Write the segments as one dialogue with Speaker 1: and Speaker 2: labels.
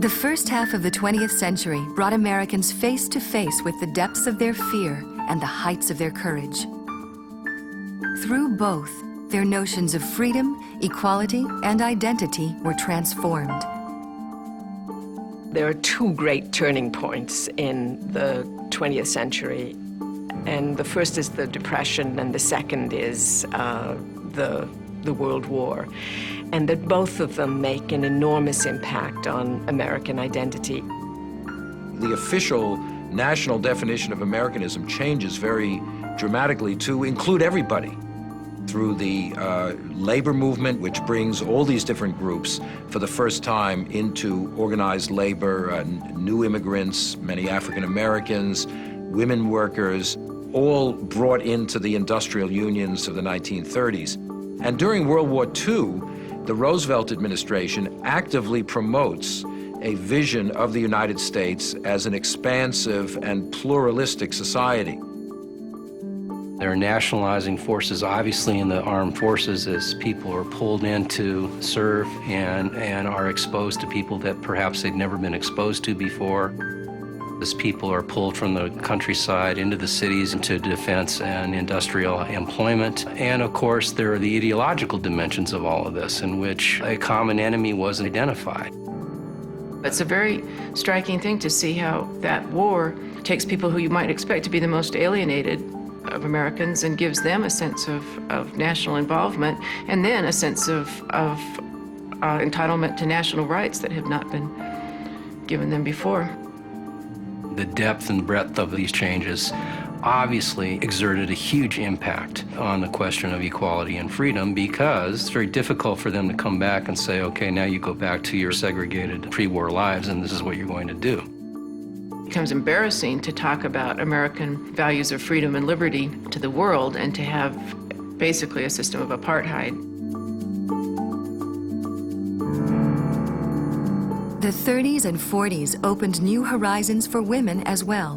Speaker 1: The first half of the 20th century brought Americans face to face with the depths of their fear and the heights of their courage. Through both, their notions of freedom, equality, and identity were transformed.
Speaker 2: There are two great turning points in the 20th century, and the first is the Depression, and the second is the World War, and that both of them make an enormous impact on American identity.
Speaker 3: The official national definition of Americanism changes very dramatically to include everybody through the labor movement, which brings all these different groups for the first time into organized labor, new immigrants, many African Americans, women workers, all brought into the industrial unions of the 1930s. And during World War II, the Roosevelt administration actively promotes a vision of the United States as an expansive and pluralistic society.
Speaker 4: There are nationalizing forces, obviously, in the armed forces as people are pulled in to serve and are exposed to people that perhaps they'd never been exposed to before. As people are pulled from the countryside into the cities, into defense and industrial employment. And of course, there are the ideological dimensions of all of this, in which a common enemy was identified.
Speaker 5: It's a very striking thing to see how that war takes people who you might expect to be the most alienated of Americans and gives them a sense of national involvement, and then a sense of entitlement to national rights that have not been given them before.
Speaker 4: The depth and breadth of these changes obviously exerted a huge impact on the question of equality and freedom, because it's very difficult for them to come back and say, okay, now you go back to your segregated pre-war lives and this is what you're going to do.
Speaker 5: It becomes embarrassing to talk about American values of freedom and liberty to the world and to have basically a system of apartheid.
Speaker 1: The 30s and 40s opened new horizons for women as well.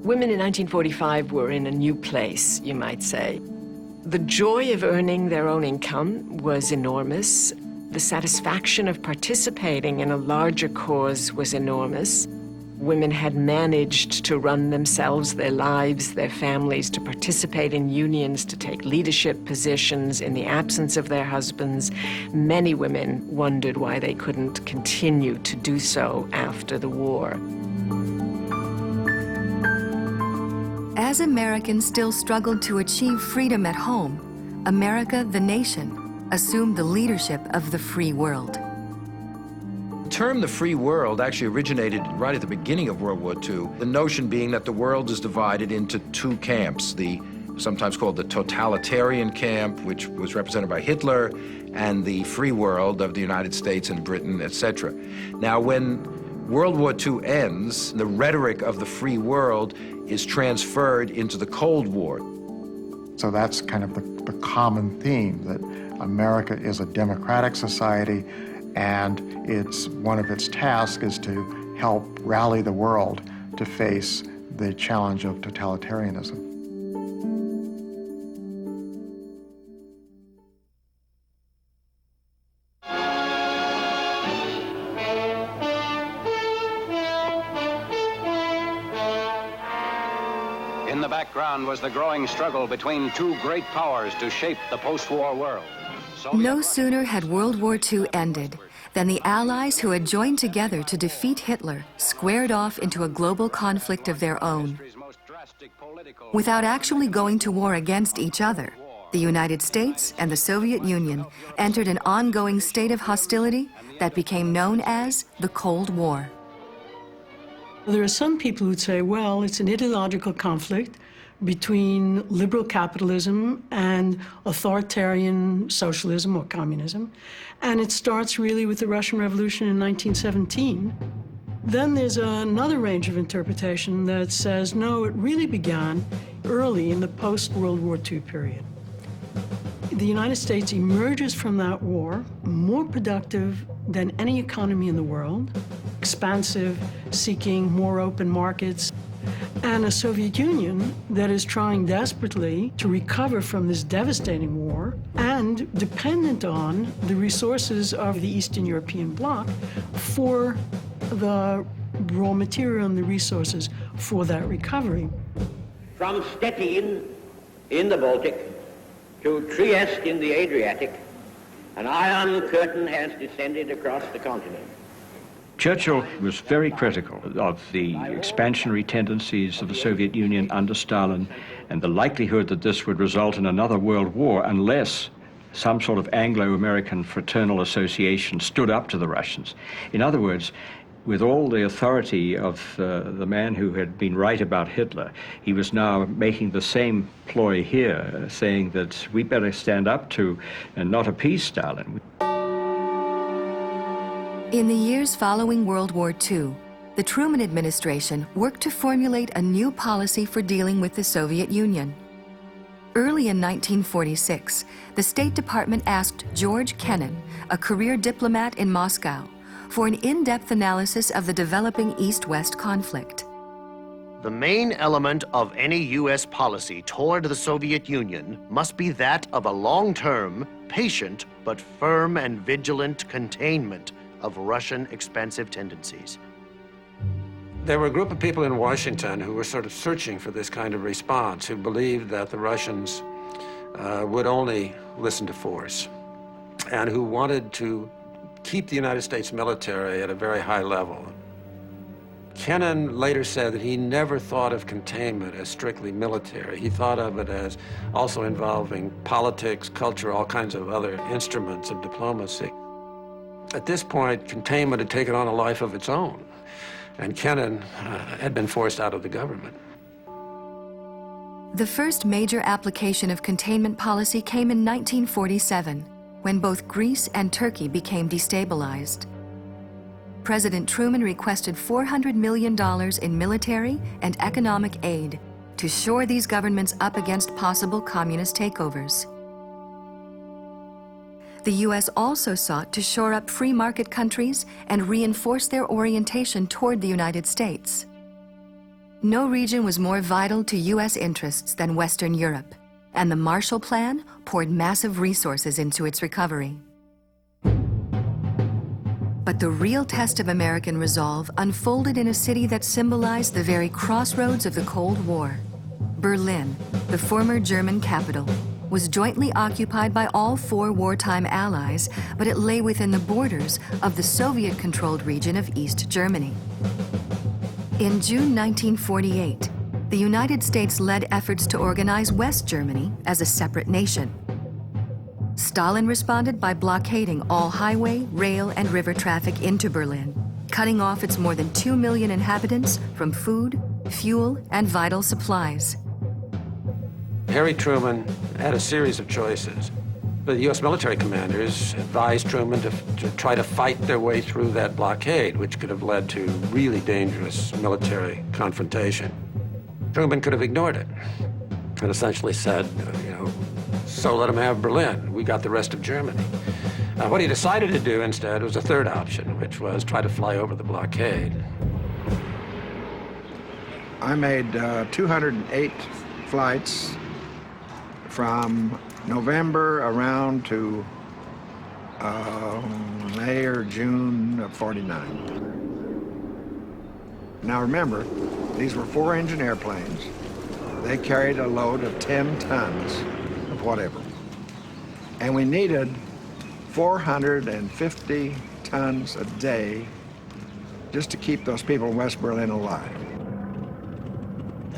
Speaker 2: Women in 1945 were in a new place, you might say. The joy of earning their own income was enormous. The satisfaction of participating in a larger cause was enormous. Women had managed to run themselves, their lives, their families, to participate in unions, to take leadership positions in the absence of their husbands. Many women wondered why they couldn't continue to do so after the war.
Speaker 1: As Americans still struggled to achieve freedom at home, America, the nation, assumed the leadership of the free world.
Speaker 3: The term the free world actually originated right at the beginning of World War II, the notion being that the world is divided into two camps, the sometimes called the totalitarian camp, which was represented by Hitler, and the free world of the United States and Britain, etc. Now, when World War II ends, the rhetoric of the free world is transferred into the Cold War.
Speaker 6: So that's kind of the common theme, that America is a democratic society, and one of its tasks is to help rally the world to face the challenge of totalitarianism.
Speaker 7: In the background was the growing struggle between two great powers to shape the post-war world.
Speaker 1: No sooner had World War II ended than the Allies who had joined together to defeat Hitler squared off into a global conflict of their own. Without actually going to war against each other, the United States and the Soviet Union entered an ongoing state of hostility that became known as the Cold War.
Speaker 8: There are some people who'd say, well, it's an ideological conflict between liberal capitalism and authoritarian socialism or communism, and it starts really with the Russian Revolution in 1917. Then there's another range of interpretation that says, no, it really began early in the post-World War II period. The United States emerges from that war more productive than any economy in the world, expansive, seeking more open markets, and a Soviet Union that is trying desperately to recover from this devastating war and dependent on the resources of the Eastern European bloc for the raw material and the resources for that recovery.
Speaker 9: From Stettin in the Baltic to Trieste in the Adriatic, an iron curtain has descended across the continent.
Speaker 10: Churchill was very critical of the expansionary tendencies of the Soviet Union under Stalin and the likelihood that this would result in another world war unless some sort of Anglo-American fraternal association stood up to the Russians. In other words, with all the authority of the man who had been right about Hitler, he was now making the same ploy here, saying that we better stand up to and not appease Stalin.
Speaker 1: In the years following World War II, the Truman administration worked to formulate a new policy for dealing with the Soviet Union. Early in 1946, the State Department asked George Kennan, a career diplomat in Moscow, for an in-depth analysis of the developing East-West conflict.
Speaker 11: The main element of any U.S. policy toward the Soviet Union must be that of a long-term, patient, but firm and vigilant containment of Russian expansive tendencies.
Speaker 3: There were a group of people in Washington who were sort of searching for this kind of response, who believed that the Russians would only listen to force, and who wanted to keep the United States military at a very high level. Kennan later said that he never thought of containment as strictly military. He thought of it as also involving politics, culture, all kinds of other instruments of diplomacy. At this point, containment had taken on a life of its own, and Kennan had been forced out of the government.
Speaker 1: The first major application of containment policy came in 1947, when both Greece and Turkey became destabilized. President Truman requested $400 million in military and economic aid to shore these governments up against possible communist takeovers. The U.S. also sought to shore up free market countries and reinforce their orientation toward the United States. No region was more vital to U.S. interests than Western Europe, and the Marshall Plan poured massive resources into its recovery. But the real test of American resolve unfolded in a city that symbolized the very crossroads of the Cold War. Berlin, the former German capital, was jointly occupied by all four wartime allies, but it lay within the borders of the Soviet-controlled region of East Germany. In June 1948, the United States led efforts to organize West Germany as a separate nation. Stalin responded by blockading all highway, rail, and river traffic into Berlin, cutting off its more than 2 million inhabitants from food, fuel, and vital supplies.
Speaker 3: Harry Truman had a series of choices. The U.S. military commanders advised Truman to try to fight their way through that blockade, which could have led to really dangerous military confrontation. Truman could have ignored it and essentially said, so let them have Berlin. We got the rest of Germany. What he decided to do instead was a third option, which was try to fly over the blockade.
Speaker 12: I made 208 flights from November around to May or June of '49. Now remember, these were 4-engine airplanes. They carried a load of 10 tons of whatever. And we needed 450 tons a day just to keep those people in West Berlin alive.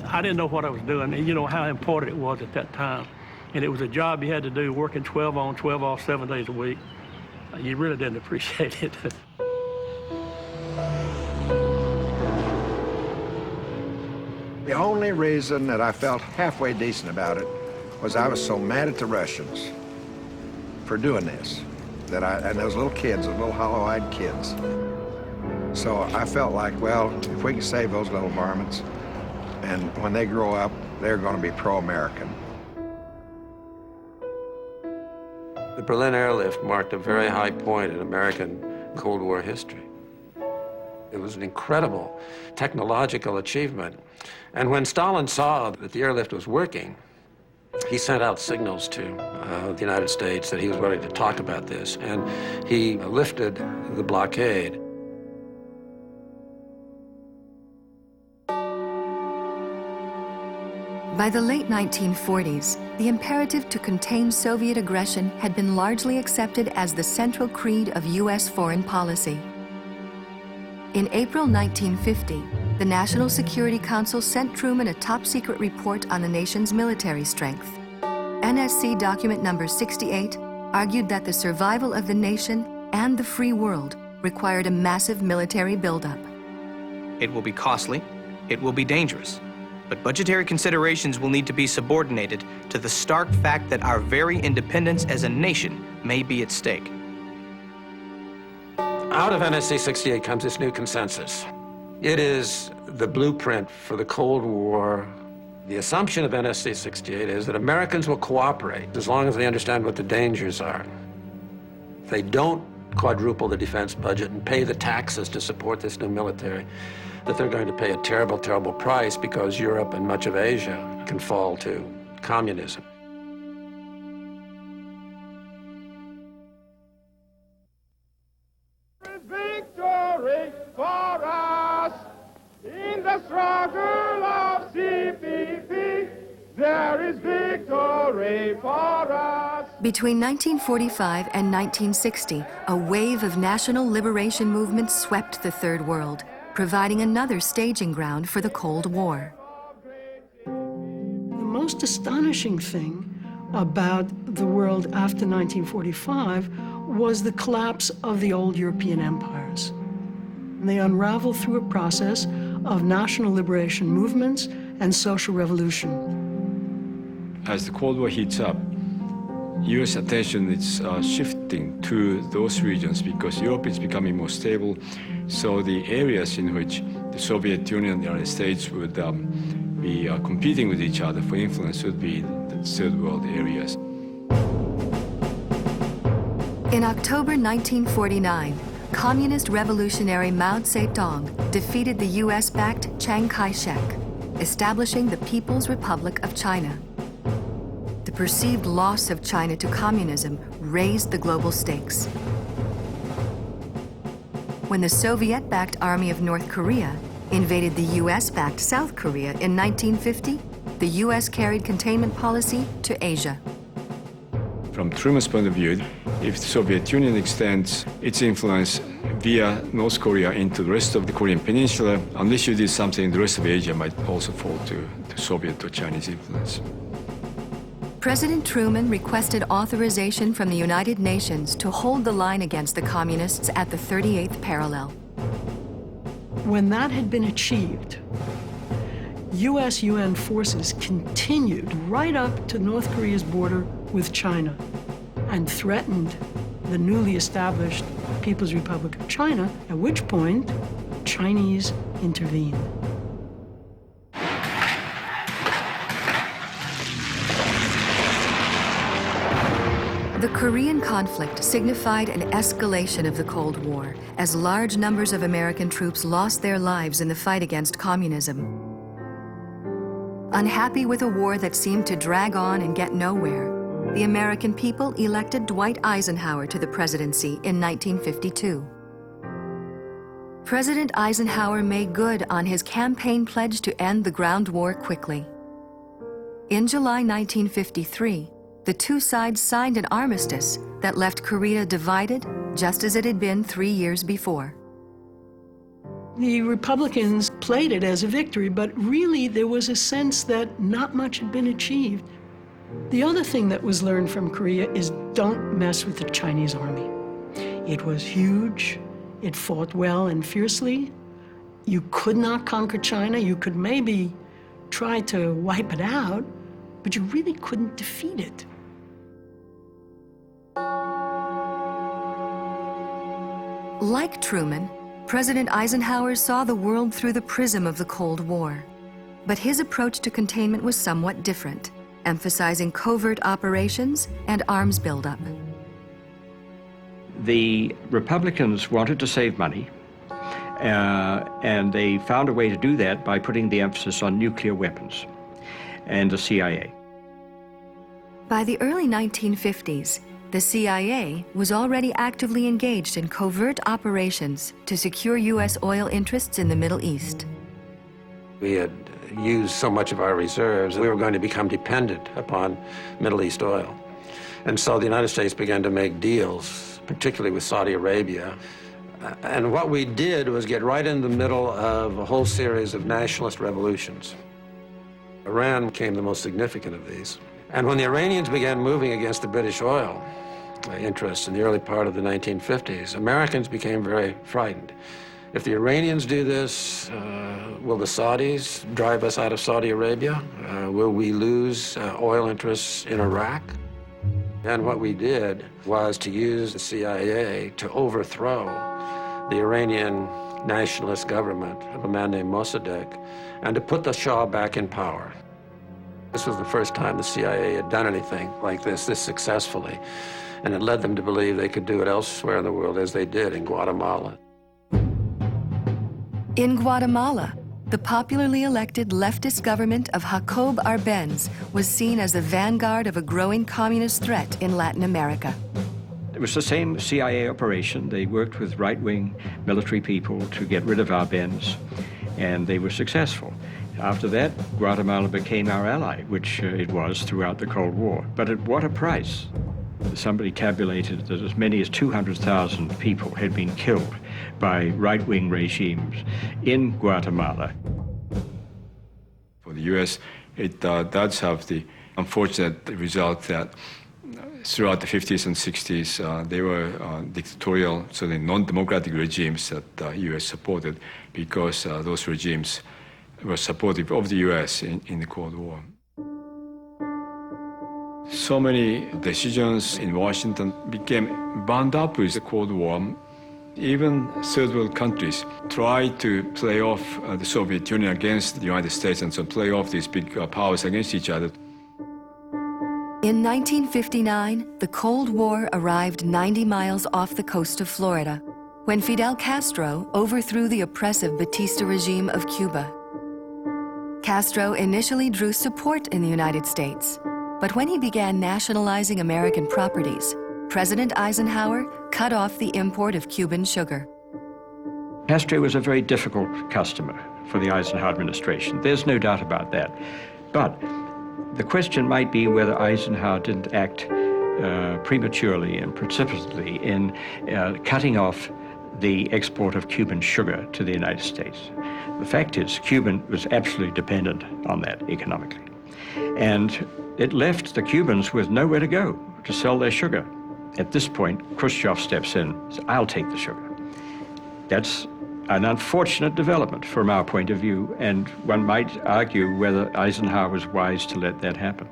Speaker 13: I didn't know what I was doing, and you know how important it was at that time. And it was a job you had to do, working 12 on, 12 off, 7 days a week. You really didn't appreciate it.
Speaker 12: The only reason that I felt halfway decent about it was I was so mad at the Russians for doing this, and those little kids, those little hollow-eyed kids. So I felt like, well, if we can save those little varmints, and when they grow up, they're going to be pro-American.
Speaker 14: The Berlin airlift marked a very high point in American Cold War history. It was an incredible technological achievement. And when Stalin saw that the airlift was working, he sent out signals to the United States that he was ready to talk about this, and he lifted the blockade.
Speaker 1: By the late 1940s, the imperative to contain Soviet aggression had been largely accepted as the central creed of U.S. foreign policy. In April 1950, the National Security Council sent Truman a top-secret report on the nation's military strength. NSC document number 68 argued that the survival of the nation and the free world required a massive military buildup.
Speaker 15: It will be costly, it will be dangerous, but budgetary considerations will need to be subordinated to the stark fact that our very independence as a nation may be at stake.
Speaker 14: Out of NSC 68 comes this new consensus. It is the blueprint for the Cold War. The assumption of NSC 68 is that Americans will cooperate as long as they understand what the dangers are. If they don't quadruple the defense budget and pay the taxes to support this new military, that they're going to pay a terrible, terrible price because Europe and much of Asia can fall to communism.
Speaker 16: Victory for us in the struggle of CPP. There is victory for us.
Speaker 1: Between 1945 and 1960, a wave of national liberation movements swept the Third World, providing another staging ground for the Cold War.
Speaker 8: The most astonishing thing about the world after 1945 was the collapse of the old European empires. They unraveled through a process of national liberation movements and social revolution.
Speaker 17: As the Cold War heats up, U.S. attention is shifting to those regions because Europe is becoming more stable. So the areas in which the Soviet Union and the United States would be competing with each other for influence would be the Third World areas.
Speaker 1: In October 1949, communist revolutionary Mao Zedong defeated the U.S.-backed Chiang Kai-shek, establishing the People's Republic of China. The perceived loss of China to communism raised the global stakes. When the Soviet-backed Army of North Korea invaded the U.S.-backed South Korea in 1950, the U.S. carried containment policy to Asia.
Speaker 17: From Truman's point of view, if the Soviet Union extends its influence via North Korea into the rest of the Korean Peninsula, unless you did something, the rest of Asia might also fall to Soviet or Chinese influence.
Speaker 1: President Truman requested authorization from the United Nations to hold the line against the communists at the 38th parallel.
Speaker 8: When that had been achieved, US-UN forces continued right up to North Korea's border with China and threatened the newly established People's Republic of China, at which point Chinese intervened.
Speaker 1: The Korean conflict signified an escalation of the Cold War as large numbers of American troops lost their lives in the fight against communism. Unhappy with a war that seemed to drag on and get nowhere, the American people elected Dwight Eisenhower to the presidency in 1952. President Eisenhower made good on his campaign pledge to end the ground war quickly. In July 1953, the two sides signed an armistice that left Korea divided, just as it had been 3 years before.
Speaker 8: The Republicans played it as a victory, but really there was a sense that not much had been achieved. The other thing that was learned from Korea is don't mess with the Chinese army. It was huge, it fought well and fiercely. You could not conquer China. You could maybe try to wipe it out, but you really couldn't defeat it.
Speaker 1: Like Truman, President Eisenhower saw the world through the prism of the Cold War. But his approach to containment was somewhat different, emphasizing covert operations and arms buildup.
Speaker 10: The Republicans wanted to save money, and they found a way to do that by putting the emphasis on nuclear weapons and the CIA.
Speaker 1: By the early 1950s, the CIA was already actively engaged in covert operations to secure U.S. oil interests in the Middle East.
Speaker 14: We had used so much of our reserves, we were going to become dependent upon Middle East oil. And so the United States began to make deals, particularly with Saudi Arabia. And what we did was get right in the middle of a whole series of nationalist revolutions. Iran became the most significant of these. And when the Iranians began moving against the British oil interests in the early part of the 1950s, Americans became very frightened. If the Iranians do this, will the Saudis drive us out of Saudi Arabia? Will we lose oil interests in Iraq? And what we did was to use the CIA to overthrow the Iranian nationalist government of a man named Mossadegh and to put the Shah back in power. This was the first time the CIA had done anything like this successfully, and it led them to believe they could do it elsewhere in the world, as they did in Guatemala.
Speaker 1: In Guatemala, the popularly elected leftist government of Jacob Arbenz was seen as the vanguard of a growing communist threat in Latin America.
Speaker 10: It was the same CIA operation. They worked with right-wing military people to get rid of Arbenz, and they were successful. After that, Guatemala became our ally, which it was throughout the Cold War. But at what a price? Somebody tabulated that as many as 200,000 people had been killed by right-wing regimes in Guatemala.
Speaker 17: For the U.S., it does have the unfortunate result that throughout the 50s and 60s, they were dictatorial, so the non-democratic regimes that the U.S. supported because those regimes were supportive of the U.S. in the Cold War. So many decisions in Washington became bound up with the Cold War. Even third world countries tried to play off the Soviet Union against the United States and so play off these big powers against each other.
Speaker 1: In 1959, the Cold War arrived 90 miles off the coast of Florida, when Fidel Castro overthrew the oppressive Batista regime of Cuba. Castro initially drew support in the United States, but when he began nationalizing American properties, President Eisenhower cut off the import of Cuban sugar.
Speaker 10: Castro was a very difficult customer for the Eisenhower administration. There's no doubt about that. But the question might be whether Eisenhower didn't act prematurely and precipitately in cutting off the export of Cuban sugar to the United States. The fact is, Cuba was absolutely dependent on that economically. And it left the Cubans with nowhere to go to sell their sugar. At this point, Khrushchev steps in and says, I'll take the sugar. That's an unfortunate development from our point of view, and one might argue whether Eisenhower was wise to let that happen.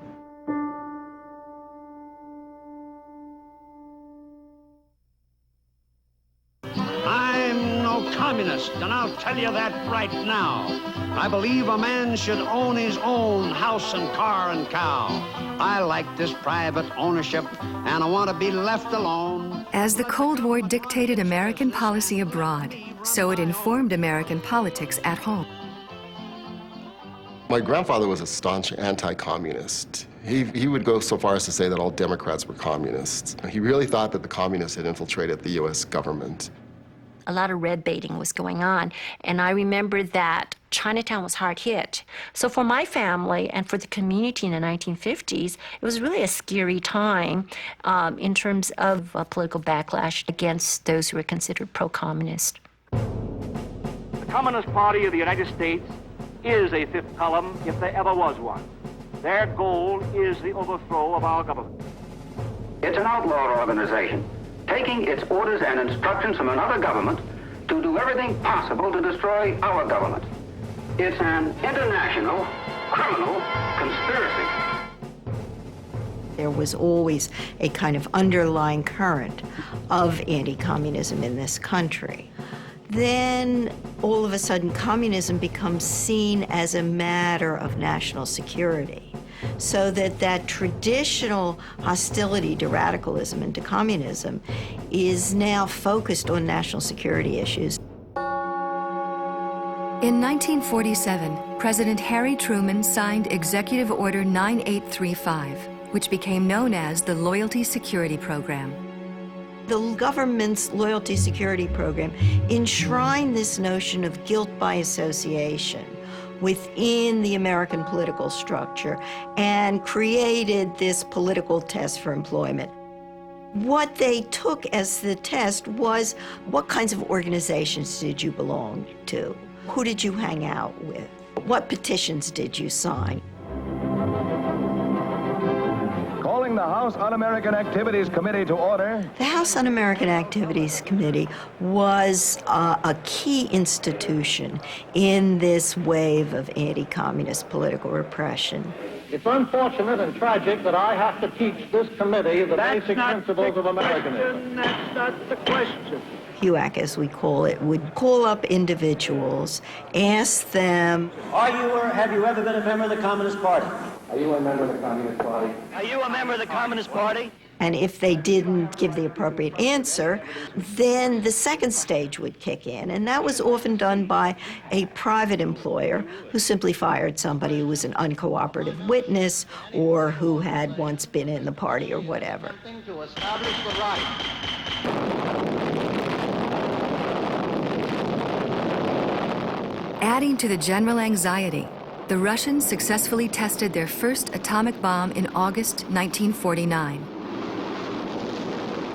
Speaker 9: I'm no communist, and I'll tell you that right now. I believe a man should own his own house and car and cow. I like this private ownership, and I want to be left alone.
Speaker 1: As the Cold War dictated American policy abroad, so it informed American politics at home.
Speaker 18: My grandfather was a staunch anti-communist. He would go so far as to say that all Democrats were communists. He really thought that the communists had infiltrated the U.S. government.
Speaker 19: A lot of red baiting was going on, and I remember that Chinatown was hard hit. So for my family and for the community in the 1950s, it was really a scary time in terms of political backlash against those who were considered pro-communist.
Speaker 20: The Communist Party of the United States is a fifth column if there ever was one. Their goal is the overthrow of our government.
Speaker 7: It's an outlawed organization, taking its orders and instructions from another government to do everything possible to destroy our government. It's an international criminal conspiracy.
Speaker 21: There was always a kind of underlying current of anti-communism in this country. Then, all of a sudden, communism becomes seen as a matter of national security. so that that traditional hostility to radicalism and to communism is now focused on national security issues.
Speaker 1: In 1947, President Harry Truman signed Executive Order 9835, which became known as the Loyalty Security Program.
Speaker 21: The government's loyalty security program enshrined this notion of guilt by association within the American political structure and created this political test for employment. What they took as the test was, what kinds of organizations did you belong to? Who did you hang out with? What petitions did you sign?
Speaker 4: Calling the House Un-American Activities Committee to order.
Speaker 21: The House Un-American Activities Committee was a key institution in this wave of anti-communist political repression.
Speaker 22: It's unfortunate and tragic that I have to teach this committee the basic principles of Americanism.
Speaker 16: That's not the question.
Speaker 21: HUAC, as we call it, would call up individuals, ask them,
Speaker 22: Are you or have you ever been a member of the Communist Party?
Speaker 4: Are you a member of the Communist Party?
Speaker 22: Are you a member of the Communist Party?
Speaker 21: and if they didn't give the appropriate answer, then the second stage would kick in, and that was often done by a private employer who simply fired somebody who was an uncooperative witness or who had once been in the party or whatever.
Speaker 22: To establish the right.
Speaker 1: Adding to the general anxiety, the Russians successfully tested their first atomic bomb in August 1949.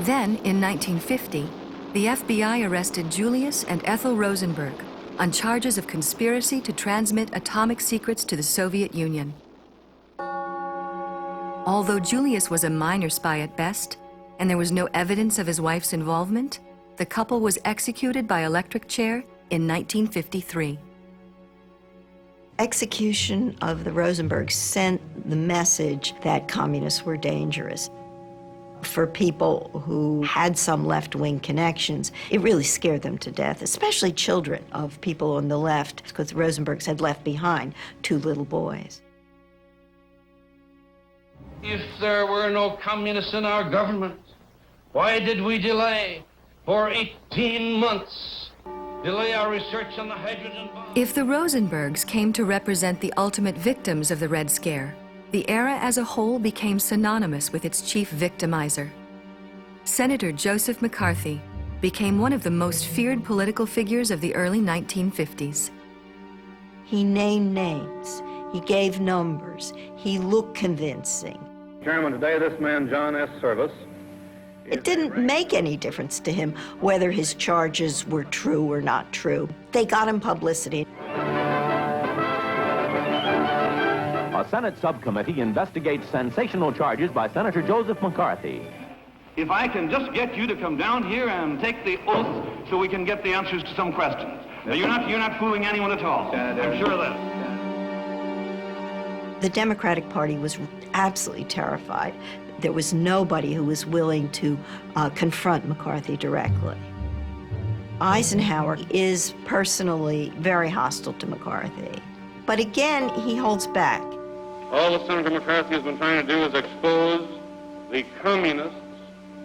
Speaker 1: Then, in 1950, the FBI arrested Julius and Ethel Rosenberg on charges of conspiracy to transmit atomic secrets to the Soviet Union. Although Julius was a minor spy at best, and there was no evidence of his wife's involvement, the couple was executed by electric chair in 1953.
Speaker 21: Execution of the Rosenbergs sent the message that communists were dangerous. For people who had some left-wing connections, it really scared them to death, especially children of people on the left, because the Rosenbergs had left behind 2 little boys.
Speaker 23: If there were no communists in our government, why did we delay for 18 months? Delay our research on the hydrogen bomb?
Speaker 1: If the Rosenbergs came to represent the ultimate victims of the Red Scare, the era as a whole became synonymous with its chief victimizer. Senator Joseph McCarthy became one of the most feared political figures of the early 1950s.
Speaker 21: He named names, he gave numbers, he looked convincing.
Speaker 22: Chairman, today this man, John S. Service.
Speaker 21: It didn't make any difference to him whether his charges were true or not true. They got him publicity.
Speaker 24: A Senate subcommittee investigates sensational charges by Senator Joseph McCarthy.
Speaker 23: If I can just get you to come down here and take the oath so we can get the answers to some questions. You're not fooling anyone at all. I'm sure of that.
Speaker 21: The Democratic Party was absolutely terrified. There was nobody who was willing to confront McCarthy directly. Eisenhower is personally very hostile to McCarthy. But again, he holds back.
Speaker 23: All that Senator McCarthy has been trying to do is expose the communists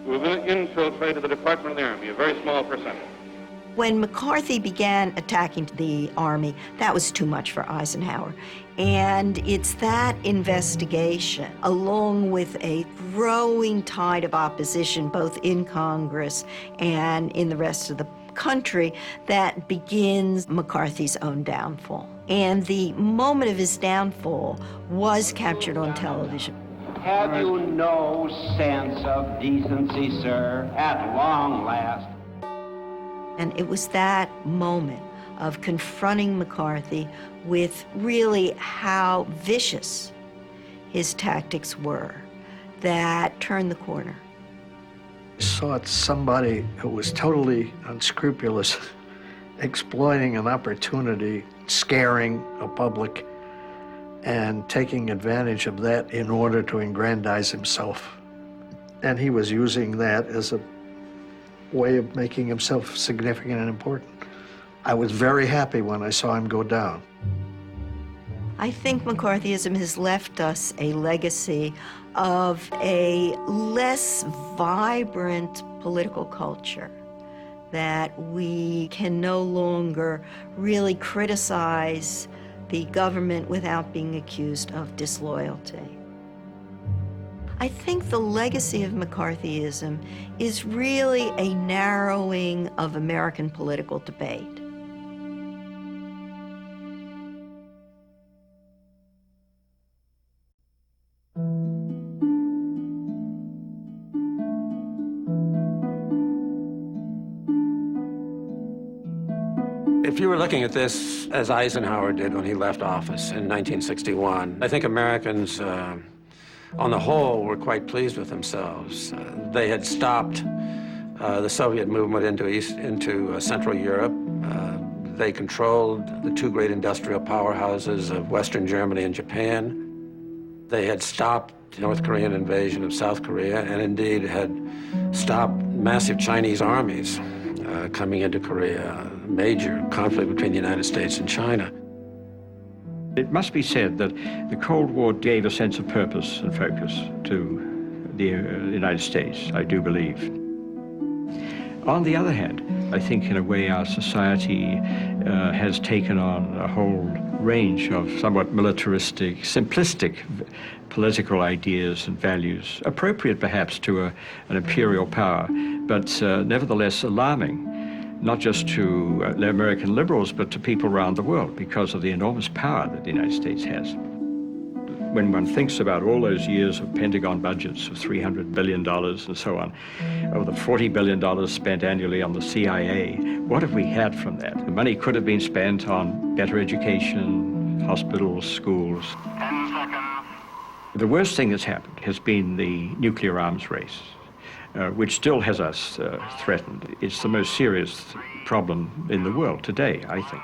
Speaker 23: who have infiltrated the Department of the Army, a very small percentage.
Speaker 21: When McCarthy began attacking the Army, that was too much for Eisenhower. And it's that investigation, along with a growing tide of opposition, both in Congress and in the rest of the country, that begins McCarthy's own downfall. And the moment of his downfall was captured on television.
Speaker 25: Have you no sense of decency, sir, at long last?
Speaker 21: And it was that moment of confronting McCarthy with really how vicious his tactics were that turned the corner.
Speaker 26: I saw somebody who was totally unscrupulous, exploiting an opportunity, scaring a public, and taking advantage of that in order to aggrandize himself. And he was using that as a way of making himself significant and important. I was very happy when I saw him go down.
Speaker 21: I think McCarthyism has left us a legacy of a less vibrant political culture, that we can no longer really criticize the government without being accused of disloyalty. I think the legacy of McCarthyism is really a narrowing of American political debate.
Speaker 14: If you were looking at this as Eisenhower did when he left office in 1961, I think Americans, on the whole, were quite pleased with themselves. They had stopped the Soviet movement into Central Europe. They controlled the two great industrial powerhouses of Western Germany and Japan. They had stopped the North Korean invasion of South Korea, and indeed had stopped massive Chinese armies coming into Korea, a major conflict between the United States and China.
Speaker 10: It must be said that the Cold War gave a sense of purpose and focus to the United States, I do believe. On the other hand, I think in a way our society has taken on a whole range of somewhat militaristic, simplistic political ideas and values, appropriate perhaps to an imperial power, but nevertheless alarming, not just to American liberals, but to people around the world because of the enormous power that the United States has. When one thinks about all those years of Pentagon budgets of $300 billion and so on, or the $40 billion spent annually on the CIA, what have we had from that? The money could have been spent on better education, hospitals, schools.
Speaker 7: 10 seconds.
Speaker 10: The worst thing that's happened has been the nuclear arms race, which still has us threatened. It's the most serious problem in the world today, I think.